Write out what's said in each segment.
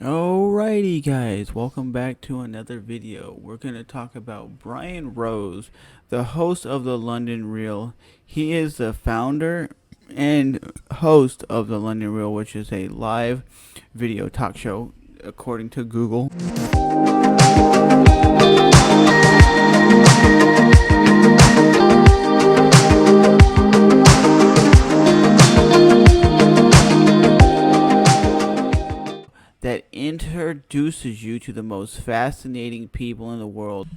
Alrighty guys, welcome back to another video. We're going to talk about Brian Rose, the host of the London Reel. He is the founder and host of the London Reel, which is a live video talk show according to Google. That introduces you to the most fascinating people in the world.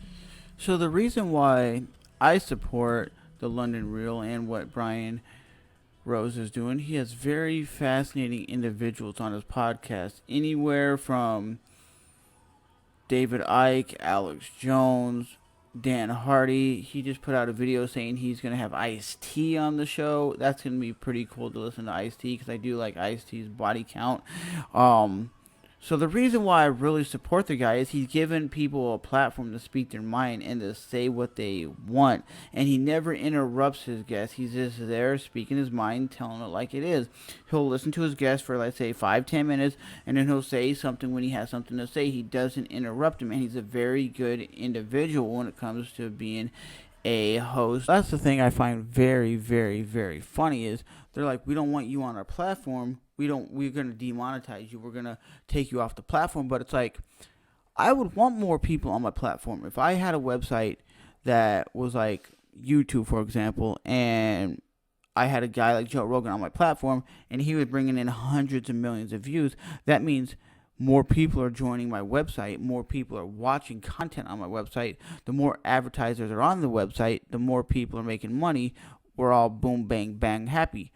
So the reason why I support the London Reel and what Brian Rose is doing, he has very fascinating individuals on his podcast. Anywhere from David Icke, Alex Jones, Dan Hardy. He just put out a video saying he's going to have Ice-T on the show. That's going to be pretty cool to listen to Ice-T because I do like Ice-T's body count. So the reason why I really support the guy is he's given people a platform to speak their mind and to say what they want. And he never interrupts his guests. He's just there speaking his mind, telling it like it is. He'll listen to his guests for, let's say, 5-10 minutes, and then he'll say something when he has something to say. He doesn't interrupt him, and he's a very good individual when it comes to being a host. That's the thing I find very, very, very funny is they're like, we don't want you on our platform. We're going to demonetize you. We're going to take you off the platform. But it's like, I would want more people on my platform. If I had a website that was like YouTube, for example, and I had a guy like Joe Rogan on my platform, and he was bringing in hundreds of millions of views, that means more people are joining my website, more people are watching content on my website, the more advertisers are on the website, the more people are making money. We're all boom, bang, bang, happy.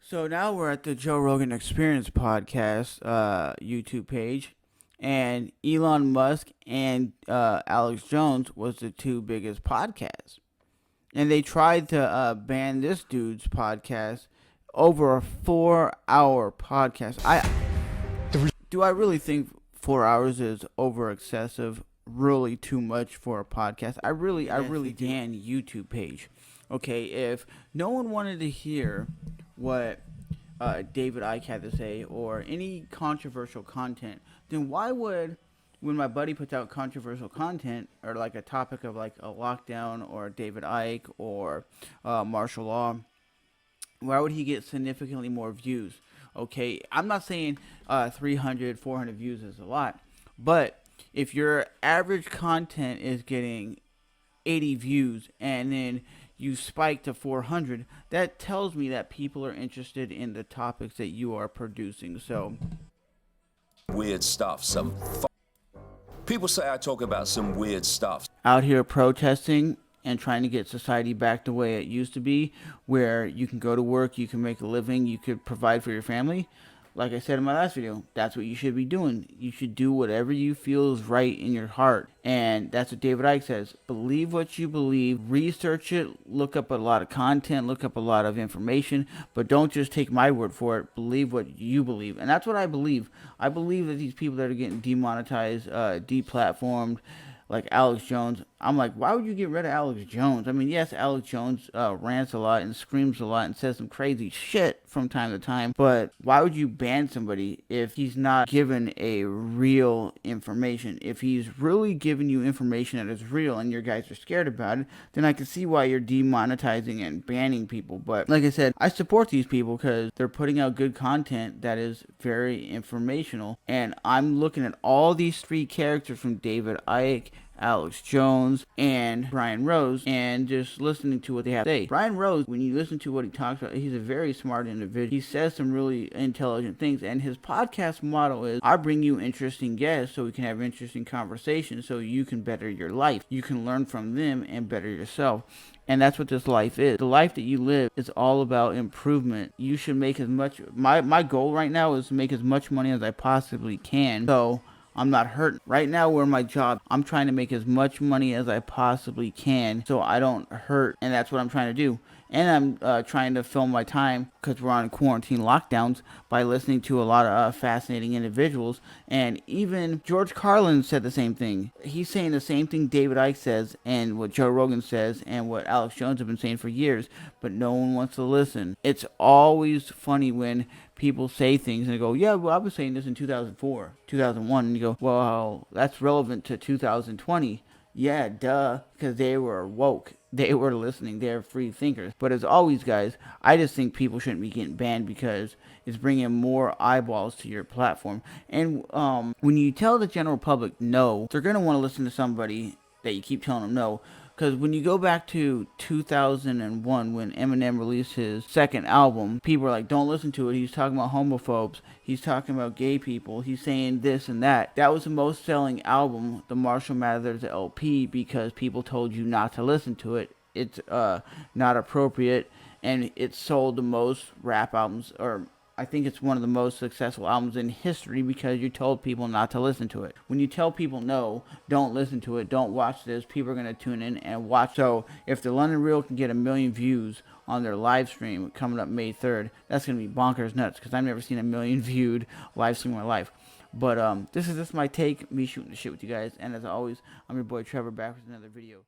So now we're at the Joe Rogan Experience podcast YouTube page, and Elon Musk and Alex Jones was the two biggest podcasts. And they tried to ban this dude's podcast, over a 4-hour podcast. Do I really think 4 hours is over excessive? Really too much for a podcast? I really Dan YouTube page. Okay, if no one wanted to hear what David Icke had to say or any controversial content, then why would, when my buddy puts out controversial content or like a topic of like a lockdown or David Icke or martial law, why would he get significantly more views? Okay, I'm not saying 300, 400 views is a lot, but if your average content is getting 80 views and then you spike to 400, that tells me that people are interested in the topics that you are producing. So weird stuff. People say I talk about some weird stuff. Out here protesting and trying to get society back the way it used to be, where you can go to work, you can make a living, you could provide for your family. Like I said in my last video, that's what you should be doing. You should do whatever you feel is right in your heart. And that's what David Icke says. Believe what you believe. Research it. Look up a lot of content. Look up a lot of information. But don't just take my word for it. Believe what you believe. And that's what I believe. I believe that these people that are getting demonetized, deplatformed, like Alex Jones, I'm like, why would you get rid of Alex Jones? I mean, yes, Alex Jones rants a lot and screams a lot and says some crazy shit from time to time, but why would you ban somebody if he's not given a real information? If he's really giving you information that is real and your guys are scared about it, then I can see why you're demonetizing and banning people. But like I said, I support these people because they're putting out good content that is very informational, and I'm looking at all these three characters from David Icke, Alex Jones, and Brian Rose, and just listening to what they have to say. Brian Rose, when you listen to what he talks about, he's a very smart individual. He says some really intelligent things, and his podcast motto is, I bring you interesting guests so we can have interesting conversations so you can better your life. You can learn from them and better yourself. And that's what this life is. The life that you live is all about improvement. You should make as much, my goal right now is to make as much money as I possibly can. So I'm not hurting. Right now, where my job, I'm trying to make as much money as I possibly can so I don't hurt. And that's what I'm trying to do. And I'm trying to fill my time, because we're on quarantine lockdowns, by listening to a lot of fascinating individuals. And even George Carlin said the same thing. He's saying the same thing David Icke says and what Joe Rogan says and what Alex Jones have been saying for years, but no one wants to listen. It's always funny when people say things and they go, yeah, well, I was saying this in 2004, 2001, and you go, well, that's relevant to 2020. Yeah, duh, because they were woke. They were listening. They're free thinkers. But as always, guys, I just think people shouldn't be getting banned because it's bringing more eyeballs to your platform. And when you tell the general public no, they're going to want to listen to somebody that you keep telling them no. Because when you go back to 2001, when Eminem released his second album, people were like, don't listen to it. He's talking about homophobes. He's talking about gay people. He's saying this and that. That was the most selling album, the Marshall Mathers LP, because people told you not to listen to it. It's not appropriate. And it sold the most rap albums, or I think it's one of the most successful albums in history because you told people not to listen to it. When you tell people no, don't listen to it, don't watch this, people are going to tune in and watch. So if the London Real can get 1 million views on their live stream coming up May 3rd, that's going to be bonkers nuts because I've never seen 1 million viewed live stream in my life. But this is just my take, me shooting the shit with you guys. And as always, I'm your boy Trevor, back with another video.